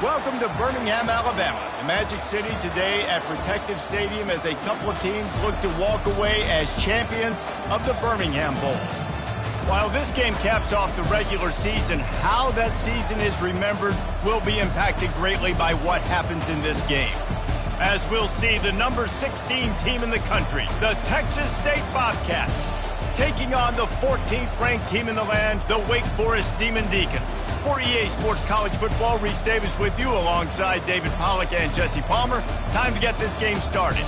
Welcome to Birmingham, Alabama, the Magic City today at Protective Stadium as a couple of teams look to walk away as champions of the Birmingham Bowl. While this game caps off the regular season, how that season is remembered will be impacted greatly by what happens in this game. As we'll see, the number 16 team in the country, the Texas State Bobcats, taking on the 14th ranked team in the land, the Wake Forest Demon Deacons. For EA Sports College Football, Reese Davis with you alongside David Pollack and Jesse Palmer. Time to get this game started.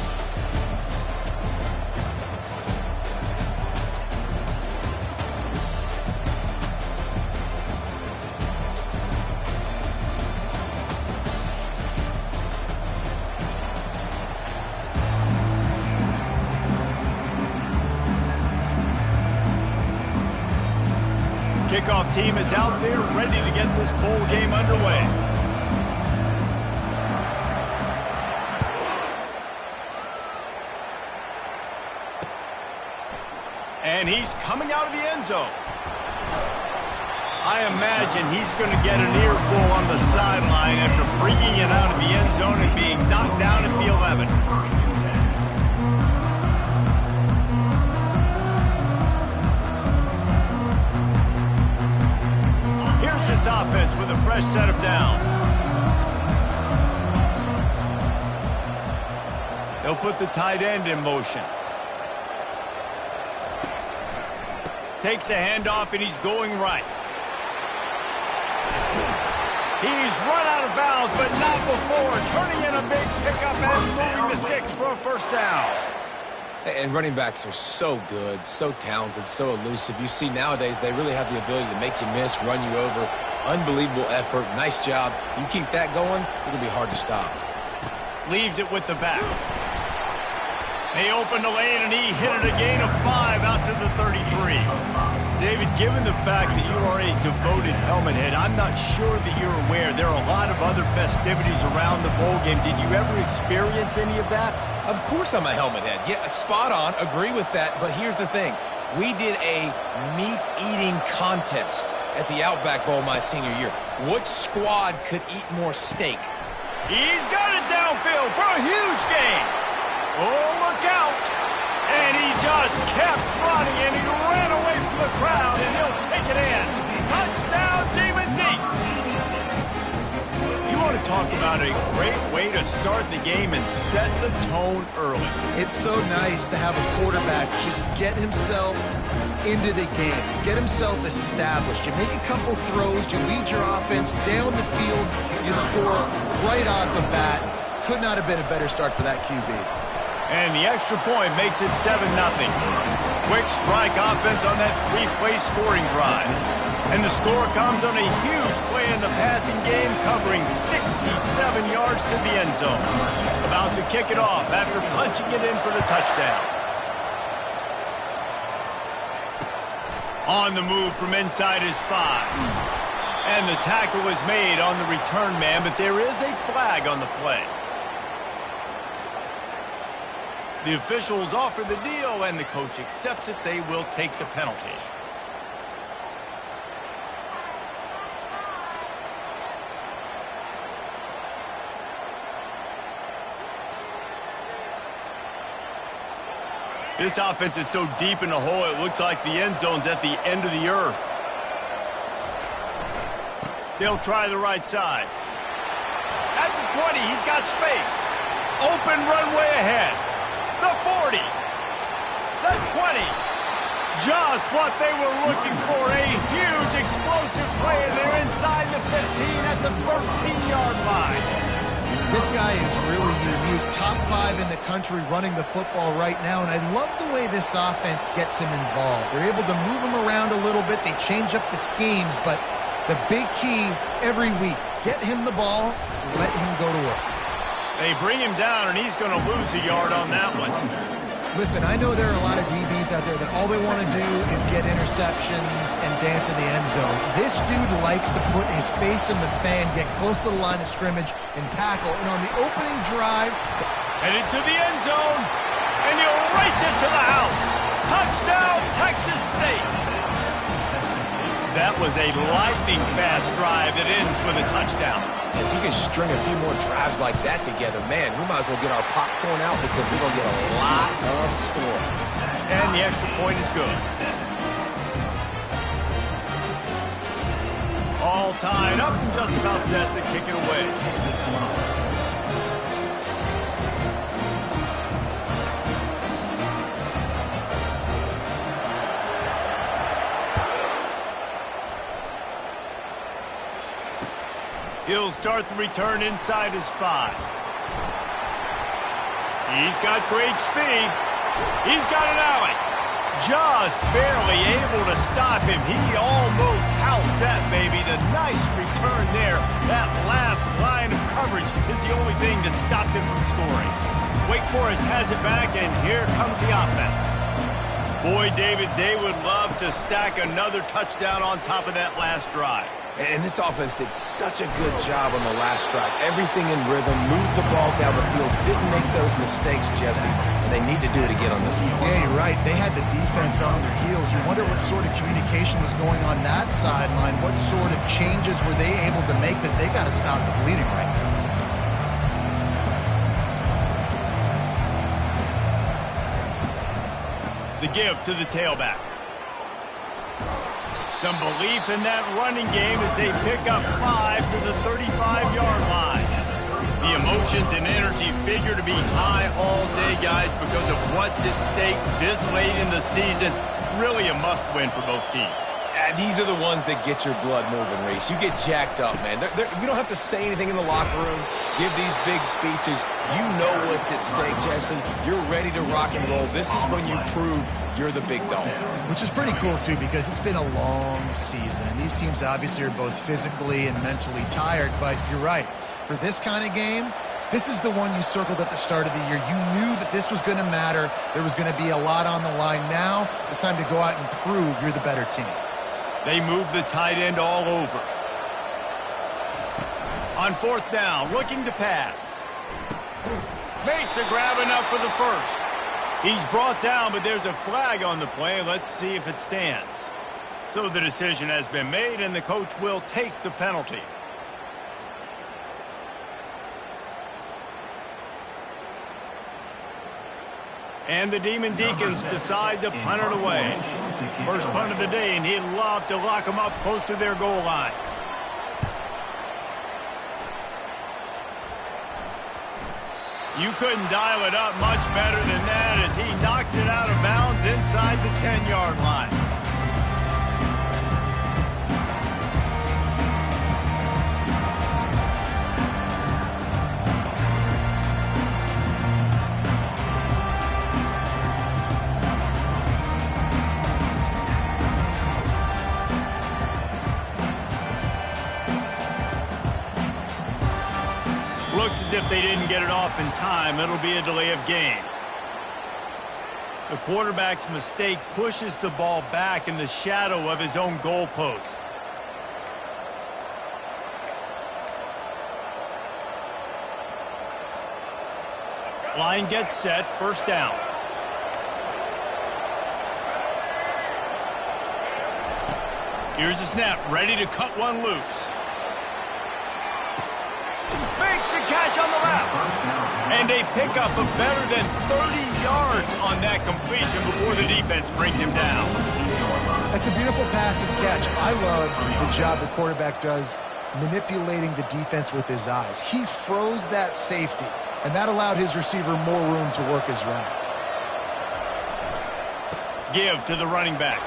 Kickoff team is out there ready to get this bowl game underway. And he's coming out of the end zone. I imagine he's going to get an earful on the sideline after bringing it out of the end zone and being knocked down at the 11. This offense with a fresh set of downs. They'll put the tight end in motion. Takes the handoff and he's going right. He's run out of bounds, but not before turning in a big pickup and moving the sticks for a first down. And running backs are so good, so talented, so elusive. You see nowadays they really have the ability to make you miss, run you over. Unbelievable effort. Nice job. You keep that going, it'll be hard to stop. Leaves it with the back. They opened the lane and he hit it a gain of 5 out to the 33. David, given the fact that you are a devoted helmet head, I'm not sure that you're aware there are a lot of other festivities around the bowl game. Did you ever experience any of that? Of course I'm a helmet head. Yeah, spot on. Agree with that. But here's the thing. We did a meat-eating contest at the Outback Bowl my senior year. Which squad could eat more steak? He's got it downfield for a huge gain. Oh, look out. And he just kept running, and he ran away from the crowd, and he'll take it in. Touchdown, Demon Deacons. You want to talk about a great way to start the game and set the tone early. It's so nice to have a quarterback just get himself into the game, get himself established. You make a couple throws, you lead your offense down the field, you score right off the bat. Could not have been a better start for that QB. And the extra point makes it 7-0. Quick strike offense on that 3-play scoring drive. And the score comes on a huge play in the passing game, covering 67 yards to the end zone. About to kick it off after punching it in for the touchdown. On the move from inside his 5. And the tackle was made on the return man, but there is a flag on the play. The officials offer the deal, and the coach accepts it. They will take the penalty. This offense is so deep in the hole, it looks like the end zone's at the end of the earth. They'll try the right side. At the 20, he's got space. Open runway ahead. The 40. The 20. Just what they were looking for. A huge explosive play, and they're inside the 15 at the 13-yard line. This guy is really unique. Top 5 in the country running the football right now, and I love the way this offense gets him involved. They're able to move him around a little bit. They change up the schemes, but the big key every week, get him the ball, let him go to work. They bring him down, and he's going to lose a yard on that one. Listen, I know there are a lot of DBs out there that all they want to do is get interceptions and dance in the end zone. This dude likes to put his face in the fan, get close to the line of scrimmage, and tackle. And on the opening drive, headed to the end zone, and he'll race it to the house. Touchdown, Texas State. That was a lightning-fast drive that ends with a touchdown. If you can string a few more drives like that together, man, we might as well get our popcorn out because we're going to get a lot of scoring. And the extra point is good. All tied up and just about set to kick it away. He'll start the return inside his 5. He's got great speed. He's got an alley. Just barely able to stop him. He almost housed that baby. The nice return there. That last line of coverage is the only thing that stopped him from scoring. Wake Forest has it back, and here comes the offense. Boy, David, they would love to stack another touchdown on top of that last drive. And this offense did such a good job on the last drive. Everything in rhythm, moved the ball down the field, didn't make those mistakes, Jesse. And they need to do it again on this one. Yeah, you're right. They had the defense on their heels. You wonder what sort of communication was going on that sideline. What sort of changes were they able to make? Because they got to stop the bleeding right now. The give to the tailback. Some belief in that running game as they pick up 5 to the 35-yard line. The emotions and energy figure to be high all day, guys, because of what's at stake this late in the season. Really a must-win for both teams. These are the ones that get your blood moving, Reese. You get jacked up, man. You don't have to say anything in the locker room, give these big speeches. You know what's at stake, Jesse. You're ready to rock and roll. This is when you prove you're the big dog. Which is pretty cool, too, because it's been a long season. And these teams obviously are both physically and mentally tired. But you're right. For this kind of game, this is the one you circled at the start of the year. You knew that this was going to matter. There was going to be a lot on the line. Now it's time to go out and prove you're the better team. They move the tight end all over. On 4th down, looking to pass. Makes a grab enough for the first. He's brought down, but there's a flag on the play. Let's see if it stands. So the decision has been made, and the coach will take the penalty. And the Demon Deacons decide to punt it away. First punt of the day, and he'd love to lock them up close to their goal line. You couldn't dial it up much better than that as he knocks it out of bounds inside the 10-yard line. Looks as if they didn't get it off in time. It'll be a delay of game. The quarterback's mistake pushes the ball back in the shadow of his own goalpost. Line gets set, first down. Here's the snap, ready to cut one loose. Makes the catch on the left. And they pick up a better than 30 yards on that completion before the defense brings him down. That's a beautiful passive catch. I love the job the quarterback does manipulating the defense with his eyes. He froze that safety, and that allowed his receiver more room to work his route. Give to the running back.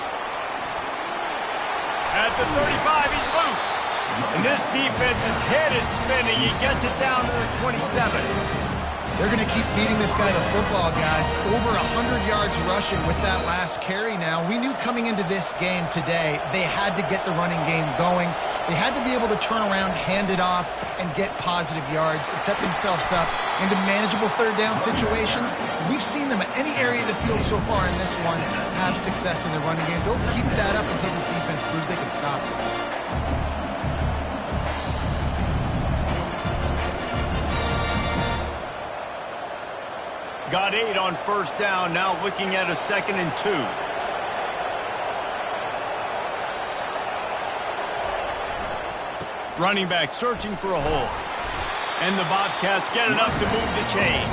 At the 35, he's loose. And this defense's head is spinning. He gets it down to the 27. They're going to keep feeding this guy the football, guys. Over 100 yards rushing with that last carry now. We knew coming into this game today, they had to get the running game going. They had to be able to turn around, hand it off, and get positive yards and set themselves up into manageable third down situations. We've seen them at any area of the field so far in this one have success in the running game. They'll keep that up until this defense proves they can stop it. Got 8 on first down, now looking at a 2nd and 2. Running back searching for a hole. And the Bobcats get enough to move the chain.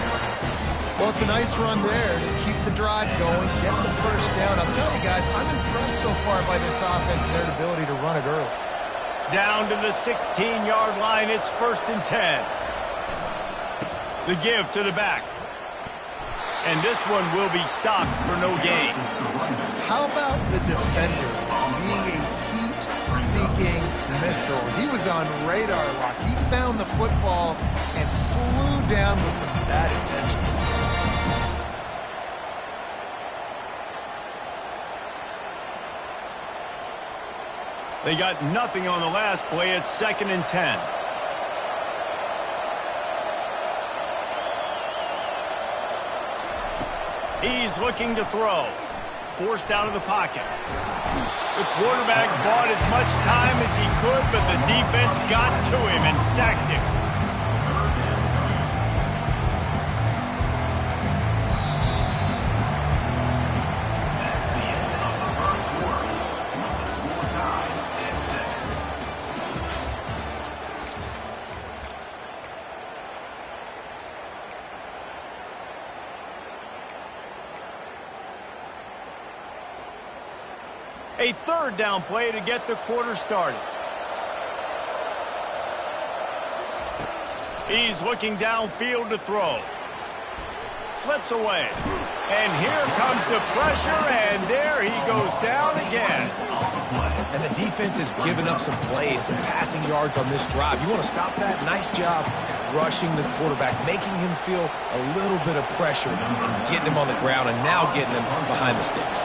Well, it's a nice run there to keep the drive going, get the first down. I'll tell you guys, I'm impressed so far by this offense and their ability to run it early. Down to the 16-yard line, it's 1st and 10. The give to the back. And this one will be stopped for no gain. How about the defender being a heat-seeking missile? He was on radar lock. He found the football and flew down with some bad intentions. They got nothing on the last play. It's 2nd and 10. He's looking to throw. Forced out of the pocket. The quarterback bought as much time as he could, but the defense got to him and sacked him. A 3rd down play to get the quarter started. He's looking downfield to throw. Slips away. And here comes the pressure, and there he goes down again. And the defense has given up some plays, some passing yards on this drive. You want to stop that? Nice job rushing the quarterback, making him feel a little bit of pressure and getting him on the ground and now getting him behind the sticks.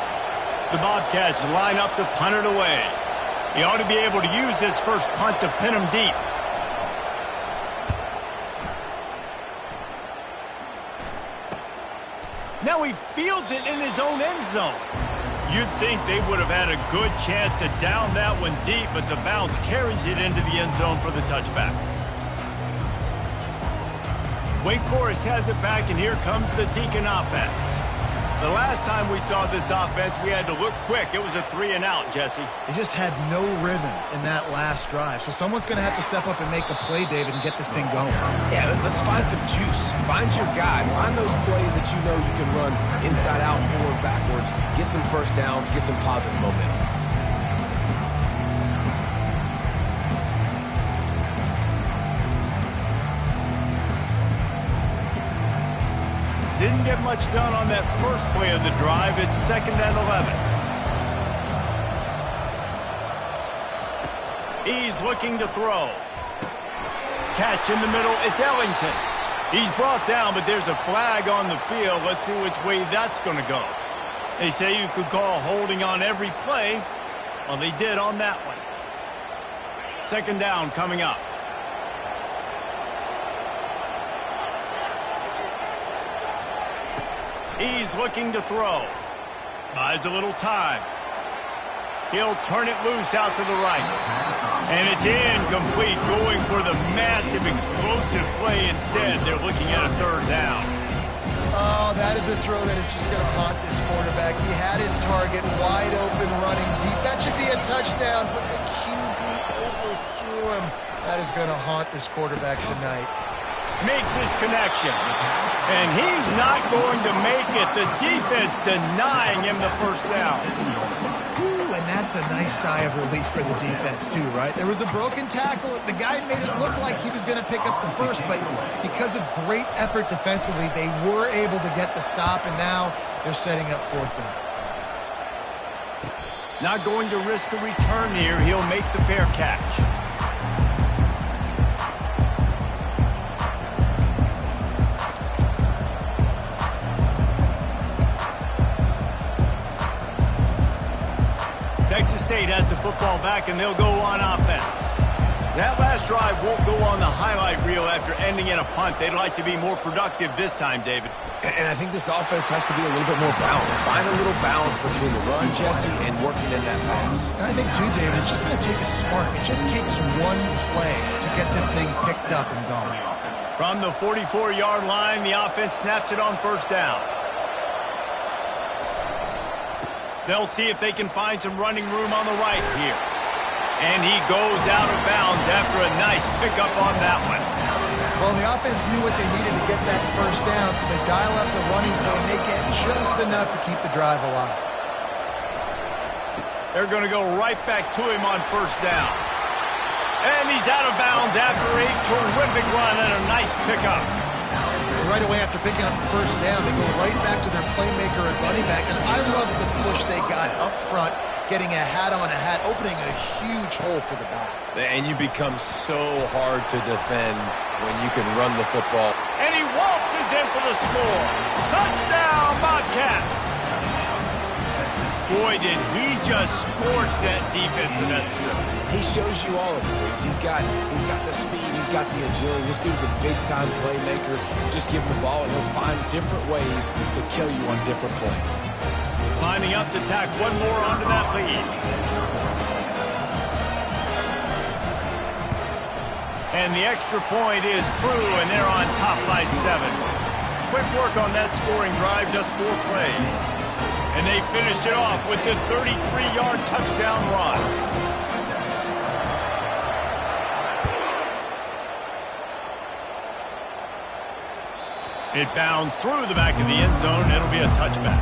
The Bobcats line up to punt it away. He ought to be able to use this first punt to pin him deep. Now he fields it in his own end zone. You'd think they would have had a good chance to down that one deep, but the bounce carries it into the end zone for the touchback. Wake Forest has it back, and here comes the Deacon offense. The last time we saw this offense, we had to look quick. It was a 3-and-out, Jesse. They just had no rhythm in that last drive. So someone's going to have to step up and make a play, David, and get this thing going. Yeah, let's find some juice. Find your guy. Find those plays that you know you can run inside out, forward, backwards. Get some first downs. Get some positive momentum. Didn't get much done on that first play of the drive. It's 2nd and 11. He's looking to throw. Catch in the middle. It's Ellington. He's brought down, but there's a flag on the field. Let's see which way that's going to go. They say you could call holding on every play. Well, they did on that one. 2nd down coming up. He's looking to throw. Buys a little time. He'll turn it loose out to the right. And it's incomplete, going for the massive explosive play instead. They're looking at a 3rd down. Oh, that is a throw that is just going to haunt this quarterback. He had his target wide open running deep. That should be a touchdown, but the QB overthrew him. That is going to haunt this quarterback tonight. Makes his connection. And he's not going to make it. The defense denying him the first down. Ooh, and that's a nice sigh of relief for the defense too, right? There was a broken tackle. The guy made it look like he was going to pick up the first, but because of great effort defensively, they were able to get the stop, and now they're setting up 4th down. Not going to risk a return here. He'll make the fair catch. Texas State has the football back, and they'll go on offense. That last drive won't go on the highlight reel after ending in a punt. They'd like to be more productive this time, David. And I think this offense has to be a little bit more balanced. Find a little balance between the run, Jesse, and working in that pass. And I think, too, David, it's just going to take a spark. It just takes one play to get this thing picked up and going. From the 44-yard line, the offense snaps it on 1st down. They'll see if they can find some running room on the right here. And he goes out of bounds after a nice pickup on that one. Well, the offense knew what they needed to get that first down, so they dial up the running play, and they get just enough to keep the drive alive. They're going to go right back to him on first down. And he's out of bounds after a terrific run and a nice pickup. Right away after picking up the first down, they go right back to their playmaker at running back, and I love the push they got up front, getting a hat on a hat, opening a huge hole for the back. And you become so hard to defend when you can run the football. And he waltzes in for the score. Touchdown, Bobcats! Boy, did he just scorch that defense in that strip. He shows you all of it, Briggs. He's got the speed, he's got the agility. This dude's a big-time playmaker. Just give him the ball, and he'll find different ways to kill you on different plays. Lining up to tack one more onto that lead. And the extra point is true, and they're on top by 7. Quick work on that scoring drive, just 4 plays. And they finished it off with the 33-yard touchdown run. It bounds through the back of the end zone. It'll be a touchback.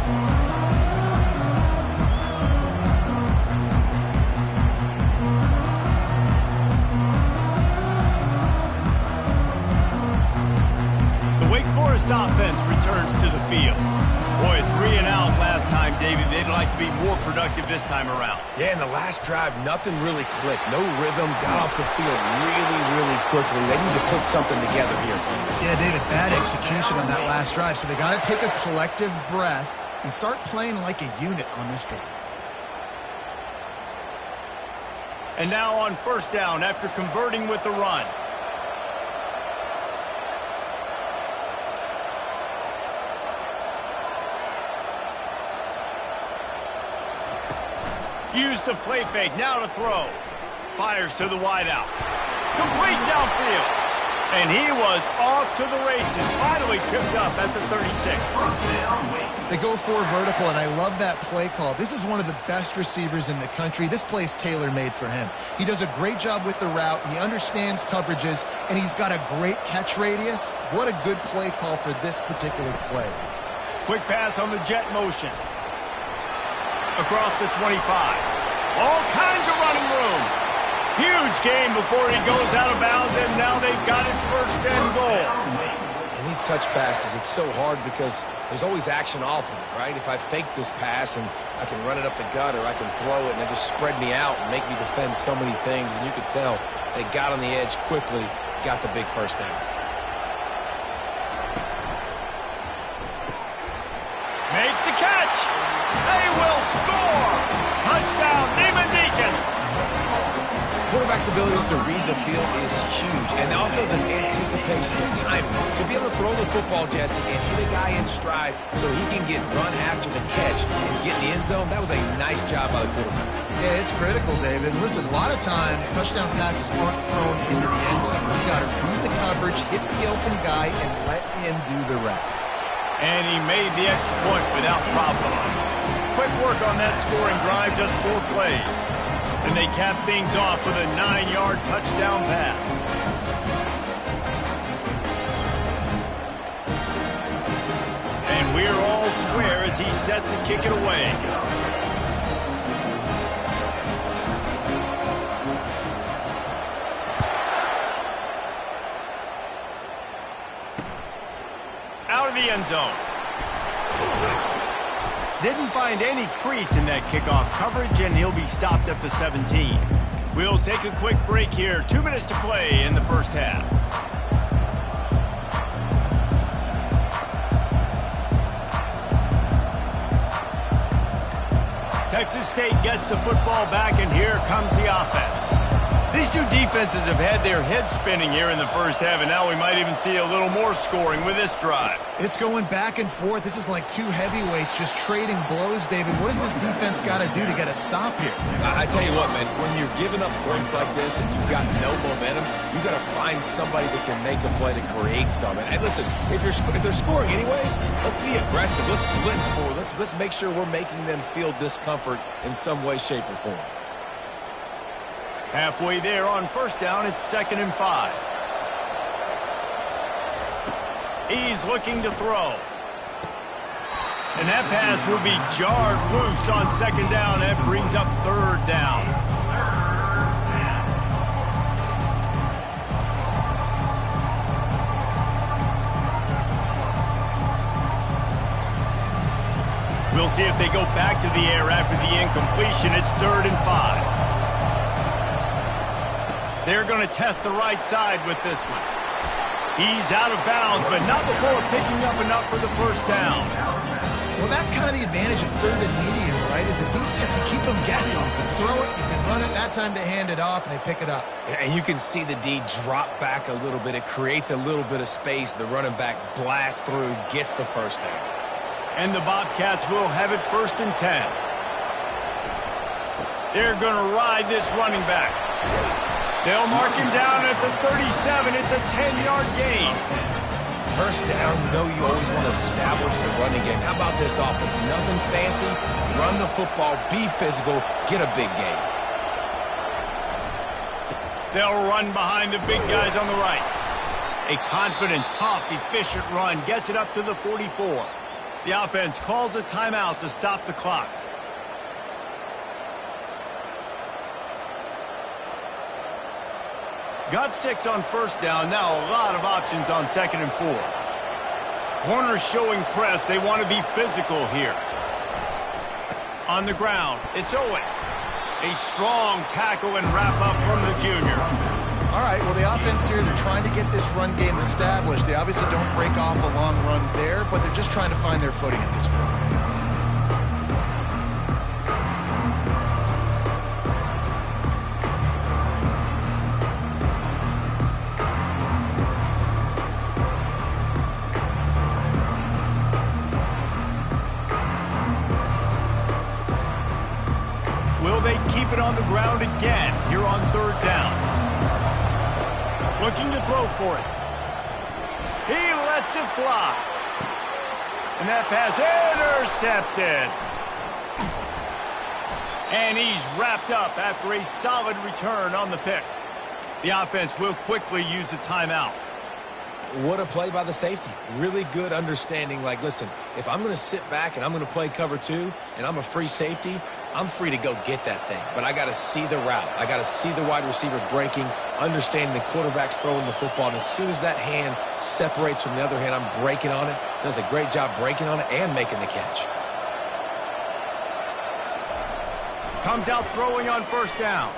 The Wake Forest offense returns to the field. Boy, 3 and out last time, David. They'd like to be more productive this time around. Yeah, in the last drive, nothing really clicked. No rhythm, got off the field really, really quickly. They need to put something together here. Yeah, David, bad execution on that last drive, so they got to take a collective breath and start playing like a unit on this drive. And now on first down after converting with the run. Use the play fake, now to throw. Fires to the wideout. Complete downfield. And he was off to the races, finally tripped up at the 36. They go 4 vertical, and I love that play call. This is one of the best receivers in the country. This play's tailor-made for him. He does a great job with the route. He understands coverages, and he's got a great catch radius. What a good play call for this particular play. Quick pass on the jet motion. Across the 25. All kinds of running room. Huge gain before he goes out of bounds, and now they've got it first and goal. And these touch passes, it's so hard because there's always action off of it, right? If I fake this pass and I can run it up the gut, or I can throw it and it just spread me out and make me defend so many things, and you could tell they got on the edge quickly, got the big first down. Makes the catch. They will score. Touchdown, Demon Deacons. Quarterback's abilities to read the field is huge, and also the anticipation, the timing. To be able to throw the football, Jesse, and hit a guy in stride so he can get run after the catch and get in the end zone, that was a nice job by the quarterback. Yeah, it's critical, David. Listen, a lot of times touchdown passes aren't thrown into the end zone. You got to read the coverage, hit the open guy, and let him do the rest. And he made the extra point without problem. Quick work on that scoring drive, just 4 plays. And they cap things off with a 9-yard touchdown pass. And we're all square as he's set to kick it away. Out of the end zone. Didn't find any crease in that kickoff coverage, and he'll be stopped at the 17. We'll take a quick break here. 2 minutes to play in the first half. Texas State gets the football back, and here comes the offense. These two defenses have had their heads spinning here in the first half, and now we might even see a little more scoring with this drive. It's going back and forth. This is like 2 heavyweights just trading blows, David. What does this defense got to do to get a stop here? I tell you what, man, when you're giving up points like this and you've got no momentum, you got to find somebody that can make a play to create something. And listen, if they're scoring anyways, let's be aggressive. Let's blitz more. Let's make sure we're making them feel discomfort in some way, shape, or form. Halfway there on first down, it's 2nd and 5. He's looking to throw. And that pass will be jarred loose on 2nd down. That brings up 3rd down. We'll see if they go back to the air after the incompletion. It's 3rd and 5. They're going to test the right side with this one. He's out of bounds, but not before picking up enough for the first down. Well, that's kind of the advantage of 3rd and medium, right? Is the defense, you keep them guessing. You can throw it, you can run it. That time they hand it off, and they pick it up. And you can see the D drop back a little bit. It creates a little bit of space. The running back blasts through, gets the first down. And the Bobcats will have it 1st and 10. They're going to ride this running back. They'll mark him down at the 37. It's a 10-yard gain. First down, you know you always want to establish the running game. How about this offense? Nothing fancy. Run the football, be physical, get a big gain. They'll run behind the big guys on the right. A confident, tough, efficient run gets it up to the 44. The offense calls a timeout to stop the clock. Got 6 on first down. Now a lot of options on 2nd and 4. Corners showing press. They want to be physical here. On the ground, it's Owen. A strong tackle and wrap up from the junior. All right, well, the offense here, they're trying to get this run game established. They obviously don't break off a long run there, but they're just trying to find their footing at this point. Will they keep it on the ground again here on 3rd down? Looking to throw for it. He lets it fly. And that pass intercepted. And he's wrapped up after a solid return on the pick. The offense will quickly use a timeout. What a play by the safety. Really good understanding. Like, listen, if I'm going to sit back and I'm going to play cover 2 and I'm a free safety, I'm free to go get that thing. But I got to see the route. I got to see the wide receiver breaking, understanding the quarterback's throwing the football. And as soon as that hand separates from the other hand, I'm breaking on it. Does a great job breaking on it and making the catch. Comes out throwing on first down.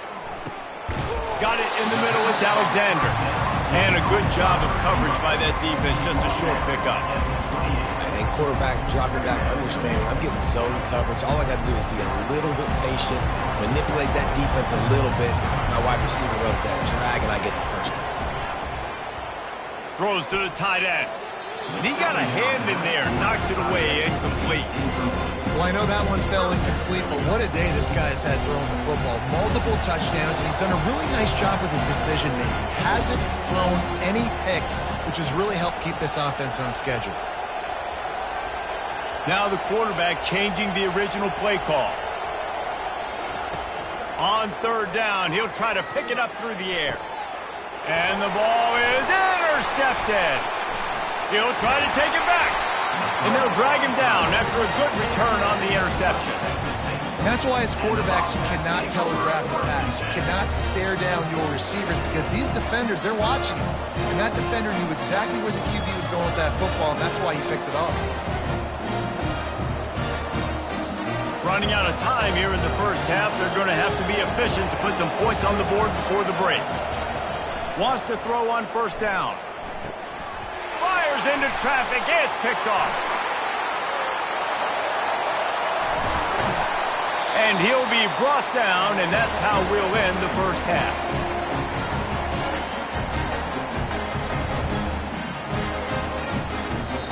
Got it in the middle. It's Alexander. And a good job of coverage by that defense. Just a short pickup. And quarterback dropping back, understanding I'm getting zone coverage. All I got to do is be a little bit patient, manipulate that defense a little bit. My wide receiver runs that drag, and I get the first down. Throws to the tight end. And he got a hand in there. Knocks it away. Incomplete. Well, I know that one fell incomplete, but what a day this guy's had throwing the football. Multiple touchdowns, and he's done a really nice job with his decision-making. Hasn't thrown any picks, which has really helped keep this offense on schedule. Now the quarterback changing the original play call. On 3rd down, he'll try to pick it up through the air. And the ball is intercepted. He'll try to take it back. And they'll drag him down after a good return on the interception. That's why as quarterbacks you cannot telegraph the pass. You cannot stare down your receivers because these defenders, they're watching you. And that defender knew exactly where the QB was going with that football, and that's why he picked it off. Running out of time here in the first half. They're going to have to be efficient to put some points on the board before the break. Wants to throw on first down. Fires into traffic. It's picked off. And he'll be brought down, and that's how we'll end the first half.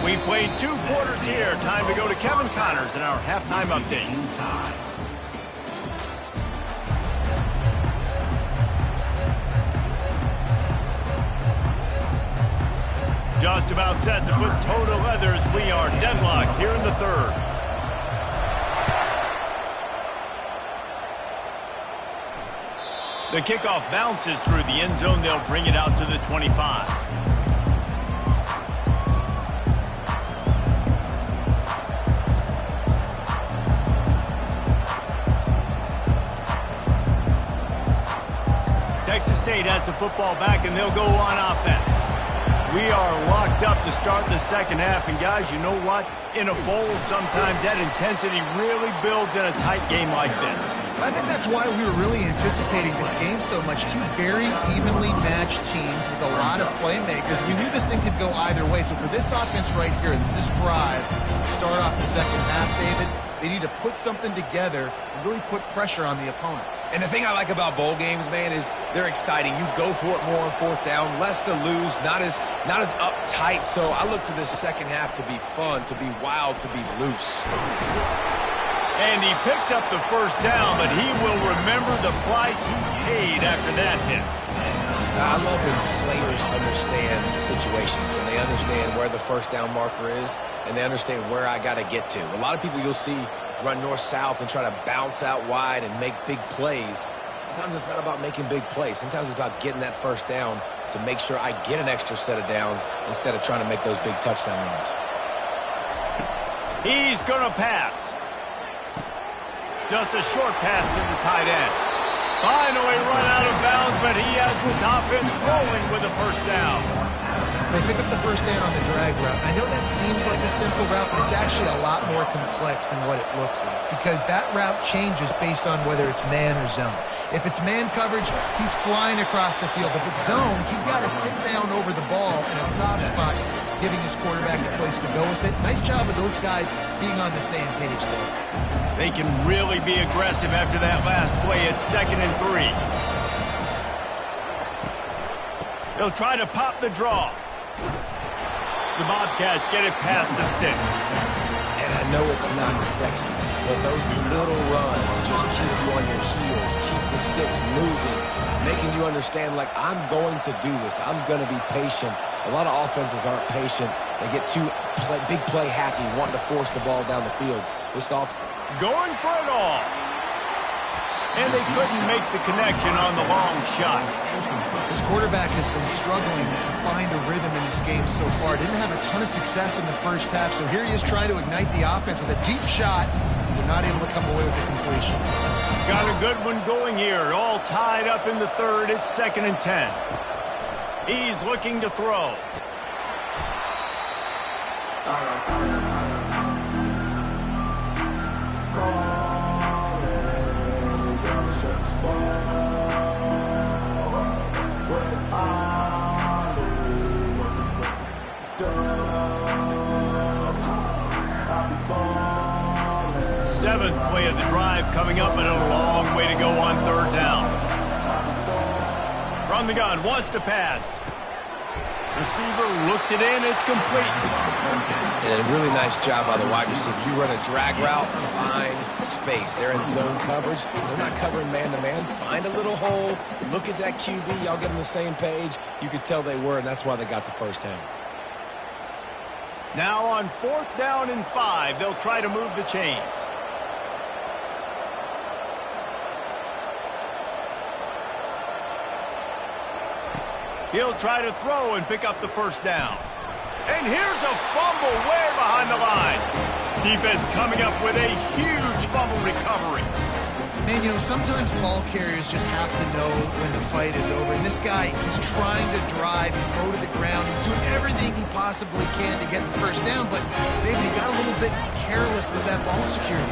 We played 2 quarters here. Time to go to Kevin Connors in our halftime update. Just about set to put toe to leather as we are deadlocked here in the 3rd. The kickoff bounces through the end zone. They'll bring it out to the 25. Texas State has the football back, and they'll go on offense. We are locked up to start the second half, and guys, you know what? In a bowl, sometimes that intensity really builds in a tight game like this. I think that's why we were really anticipating this game so much. Two very evenly matched teams with a lot of playmakers. We knew this thing could go either way. So for this offense right here, this drive, start off the second half, David, they need to put something together and really put pressure on the opponent. And the thing I like about bowl games, man, is they're exciting. You go for it more on fourth down, less to lose, not as uptight. So I look for this second half to be fun, to be wild, to be loose. And he picks up the first down, but he will remember the price he paid after that hit. I love when players understand situations and they understand where the first down marker is and they understand where I got to get to. A lot of people you'll see run north-south and try to bounce out wide and make big plays. Sometimes it's not about making big plays. Sometimes it's about getting that first down to make sure I get an extra set of downs instead of trying to make those big touchdown runs. He's going to pass. Just a short pass to the tight end. Finally run out of bounds, but he has his offense rolling with a first down. They pick up the first down on the drag route. I know that seems like a simple route, but it's actually a lot more complex than what it looks like because that route changes based on whether it's man or zone. If it's man coverage, he's flying across the field. If it's zone, he's got to sit down over the ball in a soft spot, giving his quarterback a place to go with it. Nice job of those guys being on the same page there. They can really be aggressive after that last play. It's 2nd and 3. They'll try to pop the draw. The Bobcats get it past the sticks. And I know it's not sexy, but those little runs just keep you on your heels, keep the sticks moving, making you understand, like, I'm going to do this. I'm going to be patient. A lot of offenses aren't patient. They get too big play happy, wanting to force the ball down the field. This going for it all. And they couldn't make the connection on the long shot. This quarterback has been struggling to find a rhythm in this game so far. Didn't have a ton of success in the first half, so here he is trying to ignite the offense with a deep shot. They're not able to come away with the completion. Got a good one going here. All tied up in the third. It's 2nd and 10. He's looking to throw. Seventh play of the drive coming up, but a long way to go on 3rd down. From the gun, wants to pass. Receiver looks it in, it's complete. And a really nice job by the wide receiver. You run a drag route, find space. They're in zone coverage. They're not covering man-to-man. Find a little hole. Look at that QB. Y'all get on the same page. You could tell they were, and that's why they got the first down. Now on 4th down and 5, they'll try to move the chains. He'll try to throw and pick up the first down. And here's a fumble way behind the line. Defense coming up with a huge fumble recovery. Man, you know, sometimes ball carriers just have to know when the fight is over. And this guy, he's trying to drive. He's low to the ground. He's doing everything he possibly can to get the first down. But, David, he got a little bit careless with that ball security.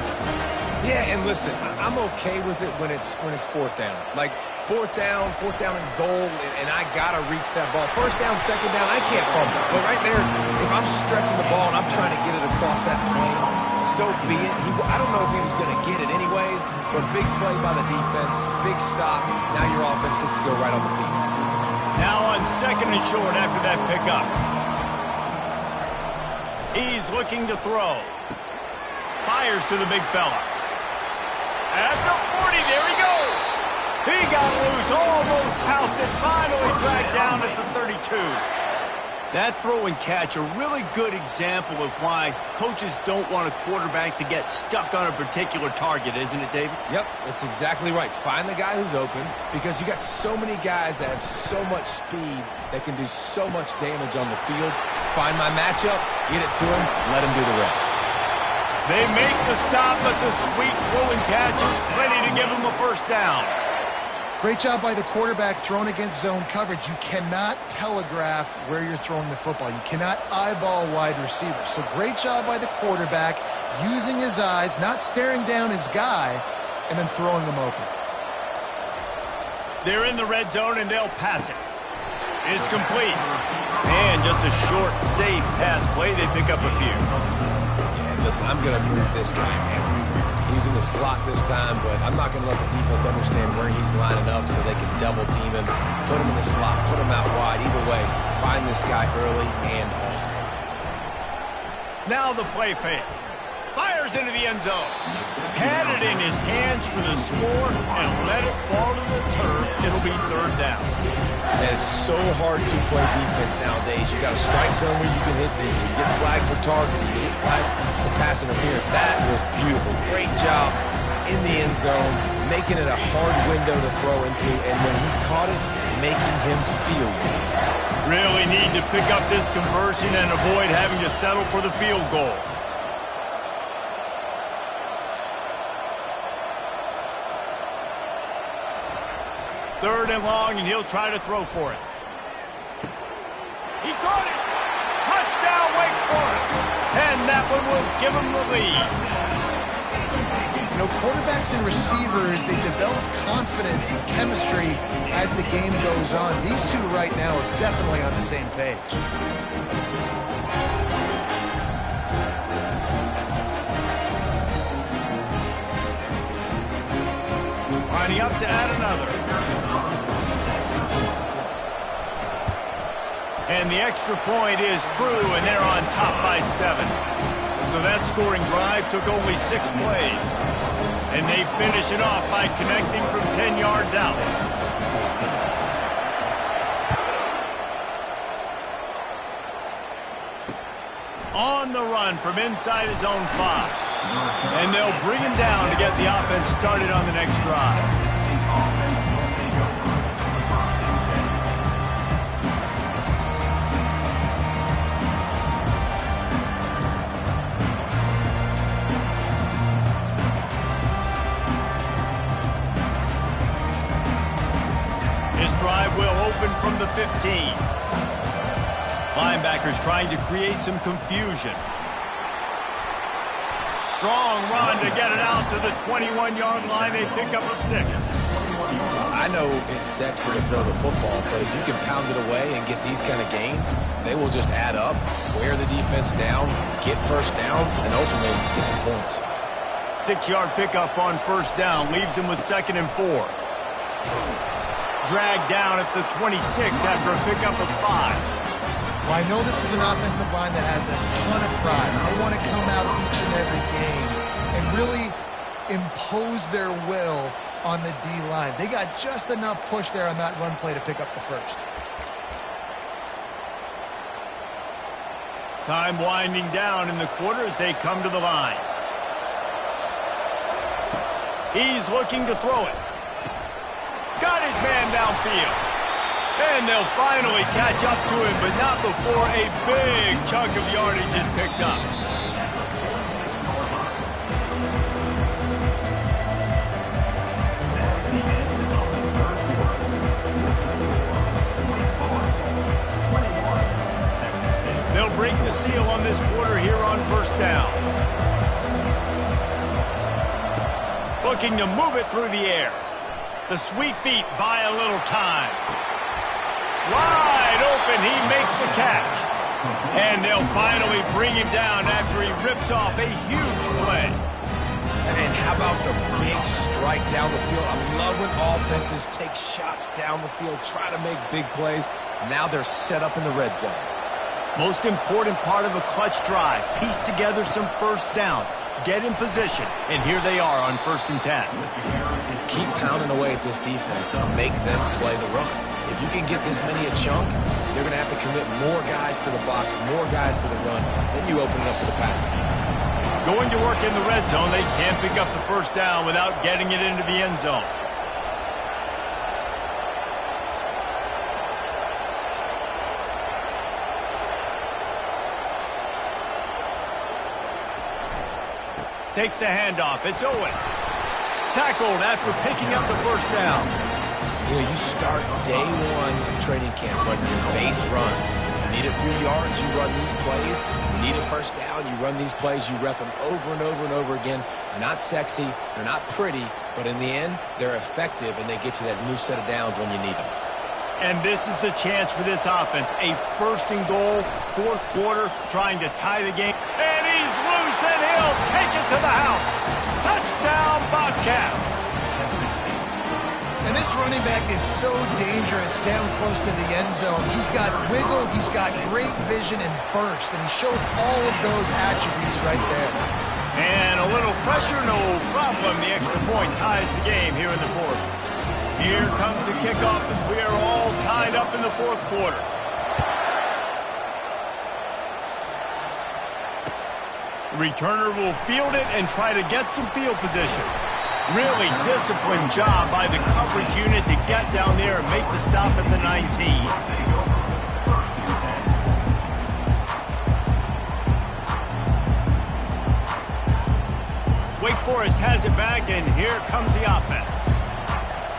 Yeah, and listen, I'm okay with it when it's 4th down. Like, fourth down and goal, and I got to reach that ball. First down, second down, I can't fumble. But right there, if I'm stretching the ball and I'm trying to get it across that plane, so be it. I don't know if he was going to get it anyways, but big play by the defense, big stop. Now your offense gets to go right on the field. Now on 2nd and short after that pickup. He's looking to throw. Fires to the big fella. At the 40, there he goes. He got loose, almost housed it, finally dragged down at the 32. That throw and catch, a really good example of why coaches don't want a quarterback to get stuck on a particular target, isn't it, David? Yep, that's exactly right. Find the guy who's open, because you got so many guys that have so much speed that can do so much damage on the field. Find my matchup, get it to him, let him do the rest. They make the stop, but the sweet throw and catch is ready to give him a first down. Great job by the quarterback thrown against zone coverage. You cannot telegraph where you're throwing the football. You cannot eyeball wide receivers. So great job by the quarterback using his eyes, not staring down his guy, and then throwing him open. They're in the red zone, and they'll pass it. It's complete. And just a short, safe pass play. They pick up a few. Yeah, and listen, I'm going to move this guy everywhere. He's in the slot this time, but I'm not going to let the defense understand where he's lining up so they can double team him, put him in the slot, put him out wide. Either way, find this guy early and often. Now the play fake. Fires into the end zone. Had it in his hands for the score and let it fall to the turf. It'll be third down. And it's so hard to play defense nowadays. You got a strike zone where you can hit people. You get flagged for targeting. You get flagged for pass interference. That was beautiful. Great job in the end zone, making it a hard window to throw into, and when he caught it, making him feel it. Really need to pick up this conversion and avoid having to settle for the field goal. Third and long, and he'll try to throw for it. He caught it! Touchdown, Wake Forest! And that one will give him the lead. You know, quarterbacks and receivers, they develop confidence and chemistry as the game goes on. These two right now are definitely on the same page. Lining up to add another. And the extra point is true, and they're on top by 7. So that scoring drive took only 6 plays. And they finish it off by connecting from 10 yards out. On the run from inside his own 5. And they'll bring him down to get the offense started on the next drive. This drive will open from the 15. Linebackers trying to create some confusion. Strong run to get it out to the 21-yard line. They pick up a 6. I know it's sexy to throw the football, but if you can pound it away and get these kind of gains, they will just add up, wear the defense down, get first downs, and ultimately get some points. 6-yard pickup on first down leaves them with 2nd and 4. Dragged down at the 26 after a pickup of 5. Well, I know this is an offensive line that has a ton of pride. They want to come out each and every game and really impose their will on the D-line. They got just enough push there on that run play to pick up the first. Time winding down in the quarter as they come to the line. He's looking to throw it. Got his man downfield. And they'll finally catch up to him, but not before a big chunk of yardage is picked up. They'll break the seal on this quarter here on first down. Looking to move it through the air. The sweet feet buy a little time. Wide open, he makes the catch. And they'll finally bring him down after he rips off a huge play. And how about the big strike down the field? I love when offenses take shots down the field, try to make big plays. Now they're set up in the red zone. Most important part of a clutch drive, piece together some first downs, get in position, and here they are on 1st and 10. Keep pounding away at this defense and make them play the run. If you can get this many a chunk, they're going to have to commit more guys to the box, more guys to the run. Then you open it up for the passing game. Going to work in the red zone, they can't pick up the first down without getting it into the end zone. Takes the handoff. It's Owen. Tackled after picking up the first down. You know, you start day one of training camp running your base runs. You need a few yards, you run these plays. You need a first down, you run these plays. You rep them over and over and over again. They're not sexy, they're not pretty, but in the end, they're effective, and they get you that new set of downs when you need them. And this is the chance for this offense. A first and goal, fourth quarter, trying to tie the game. And he's loose, and he'll take it to the house. Touchdown, Bobcats. And this running back is so dangerous down close to the end zone. He's got wiggle, he's got great vision and burst, and he showed all of those attributes right there. And a little pressure, no problem. The extra point ties the game here in the fourth. Here comes the kickoff as we are all tied up in the fourth quarter. The returner will field it and try to get some field position. Really disciplined job by the coverage unit to get down there and make the stop at the 19. Wake Forest has it back, and here comes the offense.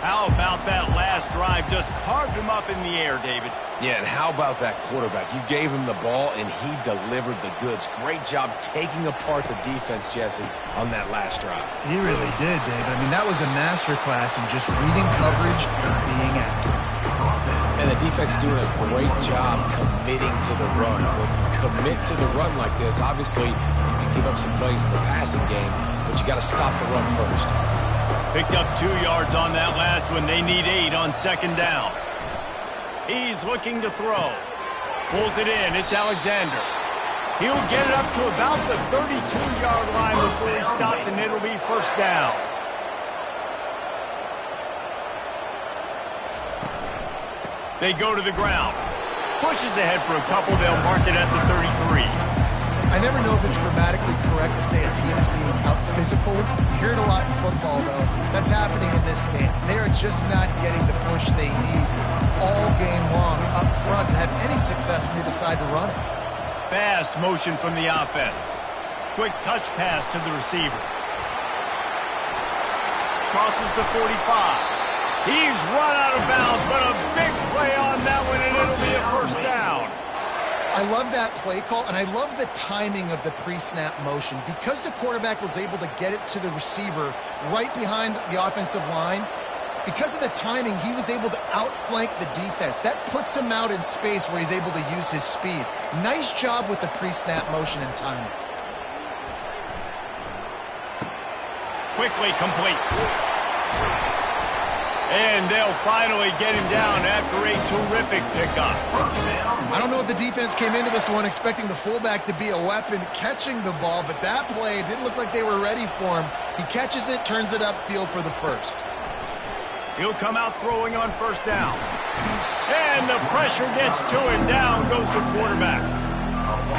How about that last drive? Just carved him up in the air, David. Yeah, and how about that quarterback? You gave him the ball, and he delivered the goods. Great job taking apart the defense, Jesse, on that last drive. He really did, David. I mean, that was a masterclass in just reading coverage and being accurate. And the defense doing a great job committing to the run. When you commit to the run like this, obviously you can give up some plays in the passing game, but you got to stop the run first. Picked up 2 yards on that last one. They need 8 on second down. He's looking to throw. Pulls it in. It's Alexander. He'll get it up to about the 32-yard line before he stopped, and it'll be first down. They go to the ground. Pushes ahead for a couple. They'll mark it at the 33. I never know if it's grammatically correct to say a team is being out-physicaled. You hear it a lot in football, though. That's happening in this game. They are just not getting the push they need all game long up front to have any success when they decide to run it. Fast motion from the offense. Quick touch pass to the receiver. Crosses the 45. He's run out of bounds, but a big play on that one, and it'll be a first down. I love that play call, and I love the timing of the pre-snap motion. Because the quarterback was able to get it to the receiver right behind the offensive line, because of the timing, he was able to outflank the defense. That puts him out in space where he's able to use his speed. Nice job with the pre-snap motion and timing. Quickly complete. And they'll finally get him down after a terrific pickup. I don't know if the defense came into this one expecting the fullback to be a weapon catching the ball, but that play didn't look like they were ready for him. He catches it, turns it upfield for the first. He'll come out throwing on first down. And the pressure gets to him. Down goes the quarterback.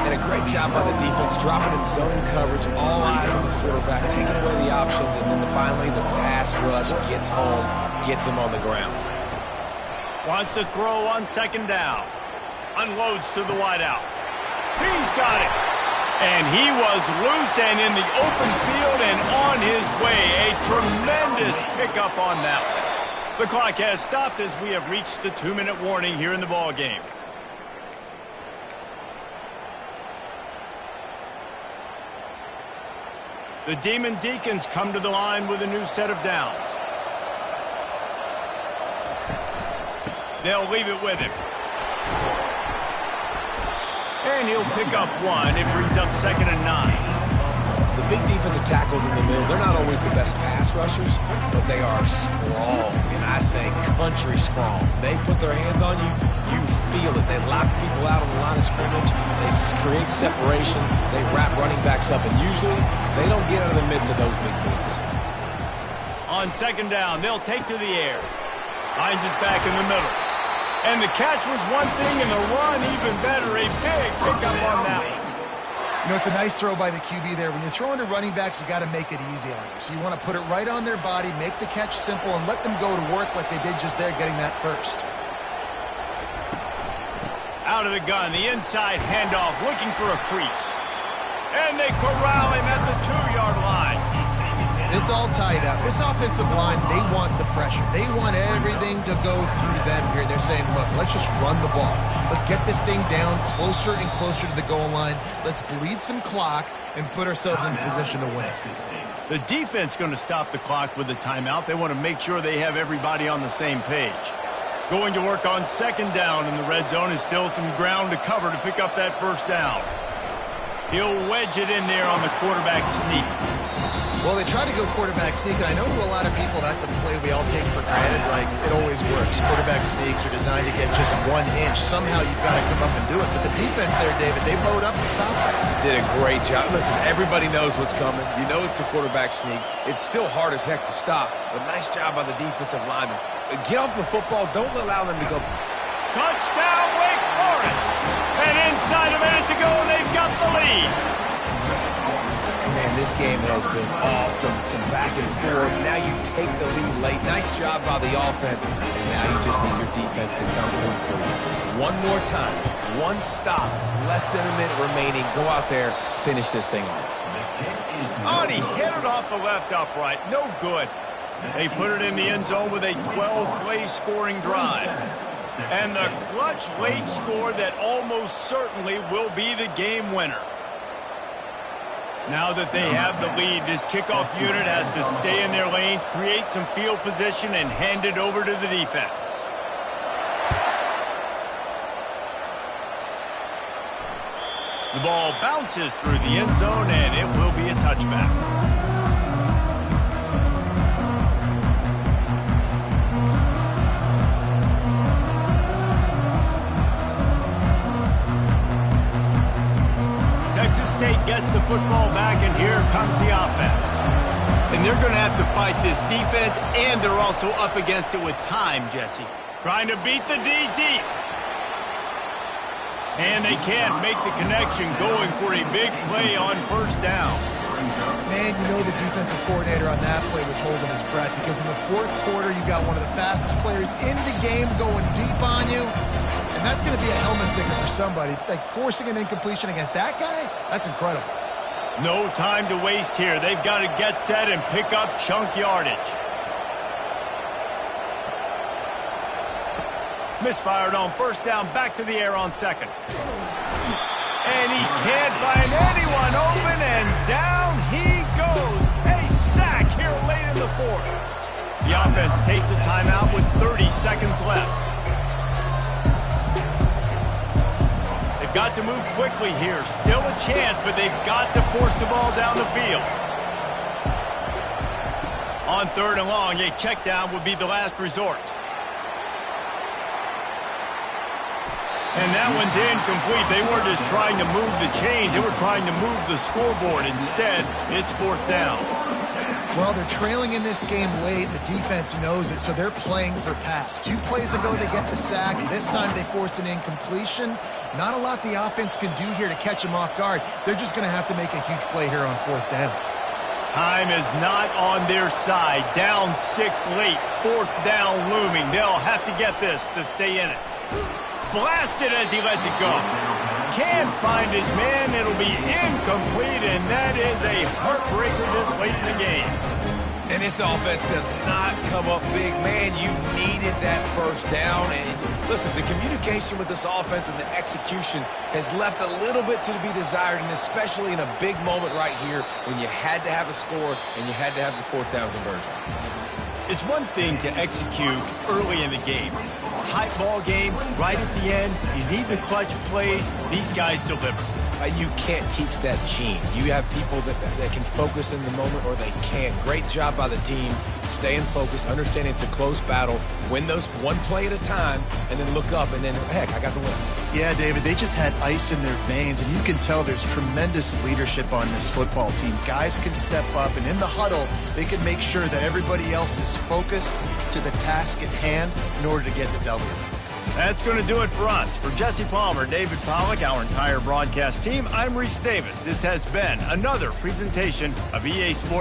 And a great job by the defense, dropping in zone coverage, all eyes on the quarterback, taking away the options, and then finally the pass rush gets home, gets him on the ground. Wants to throw on second down. Unloads to the wideout. He's got it. And he was loose and in the open field and on his way. A tremendous pickup on that one. The clock has stopped as we have reached the 2-minute warning here in the ball game. The Demon Deacons come to the line with a new set of downs. They'll leave it with him. And he'll pick up 1. It brings up 2nd and 9. The big defensive tackles in the middle, they're not always the best pass rushers, but they are strong, and I say country strong. They put their hands on you, you feel it. They lock people out on the line of scrimmage. They create separation. They wrap running backs up, and usually they don't get out of the midst of those big boys. On second down, they'll take to the air. Finds his back in the middle. And the catch was one thing, and the run even better. A big pickup on that one. You know, it's a nice throw by the QB there. When you're throwing to running backs, you got to make it easy on them. So you want to put it right on their body, make the catch simple, and let them go to work like they did just there, getting that first. Out of the gun, the inside handoff, looking for a crease. And they corral him at the 2-yard line. It's all tied up. This offensive line, they want the pressure. They want everything to go through them here. They're saying, look, let's just run the ball. Let's get this thing down closer and closer to the goal line. Let's bleed some clock and put ourselves in a position to win. The defense going to stop the clock with a timeout. They want to make sure they have everybody on the same page. Going to work on second down in the red zone is still some ground to cover to pick up that first down. He'll wedge it in there on the quarterback sneak. Well, they try to go quarterback sneak, and I know to a lot of people that's a play we all take for granted, like it always works. Quarterback sneaks are designed to get just 1 inch. Somehow you've got to come up and do it. But the defense there, David, they load up and stop it. Did a great job. Listen, everybody knows what's coming. You know it's a quarterback sneak. It's still hard as heck to stop, but nice job by the defensive lineman. Get off the football. Don't allow them to go. Touchdown, Wake Forest! And inside a minute to go, and they've got the lead. Man, this game has been awesome. Some back and forth. Now you take the lead late. Nice job by the offense. And now you just need your defense to come through for you. One more time. One stop. Less than a minute remaining. Go out there. Finish this thing off. Oh, he hit it off the left upright. No good. They put it in the end zone with a 12-play scoring drive. And the clutch late score that almost certainly will be the game winner. Now that they have the lead, this kickoff unit has to stay in their lanes, create some field position, and hand it over to the defense. The ball bounces through the end zone, and it will be a touchback. Texas State gets the football back, and here comes the offense. And they're going to have to fight this defense, and they're also up against it with time, Jesse. Trying to beat the D deep. And they can't make the connection, going for a big play on first down. Man, you know the defensive coordinator on that play was holding his breath, because in the fourth quarter, you got one of the fastest players in the game going deep on you. And that's going to be a helmet sticker for somebody. Like, forcing an incompletion against that guy, that's incredible. No time to waste here. They've got to get set and pick up chunk yardage. Misfired on first down, back to the air on second. And he can't find anyone open, and down he goes. A sack here late in the fourth. The offense takes a timeout with 30 seconds left. They've got to move quickly here. Still a chance, but they've got to force the ball down the field. On third and long, a check down would be the last resort. And that one's incomplete. They weren't just trying to move the chains. They were trying to move the scoreboard. Instead, it's fourth down. Well, they're trailing in this game late. The defense knows it, so they're playing for pass. 2 plays ago, they get the sack. This time, they force an incompletion. Not a lot the offense can do here to catch them off guard. They're just going to have to make a huge play here on fourth down. Time is not on their side. Down 6 late. Fourth down looming. They'll have to get this to stay in it. Blasted as he lets it go. Can't find his man. It'll be incomplete, and that is a heartbreaker this late in the game. And this offense does not come up big. Man, you needed that first down. And listen, the communication with this offense and the execution has left a little bit to be desired, and especially in a big moment right here when you had to have a score and you had to have the fourth down conversion. It's one thing to execute early in the game. Tight ball game, right at the end, you need the clutch plays. These guys deliver. You can't teach that gene. You have people that can focus in the moment, or they can't. Great job by the team, staying focused, understanding it's a close battle, win those one play at a time, and then look up, and then, heck, I got the win. Yeah, David, they just had ice in their veins, and you can tell there's tremendous leadership on this football team. Guys can step up, and in the huddle, they can make sure that everybody else is focused to the task at hand in order to get the W. That's going to do it for us. For Jesse Palmer, David Pollack, our entire broadcast team, I'm Reese Davis. This has been another presentation of EA Sports.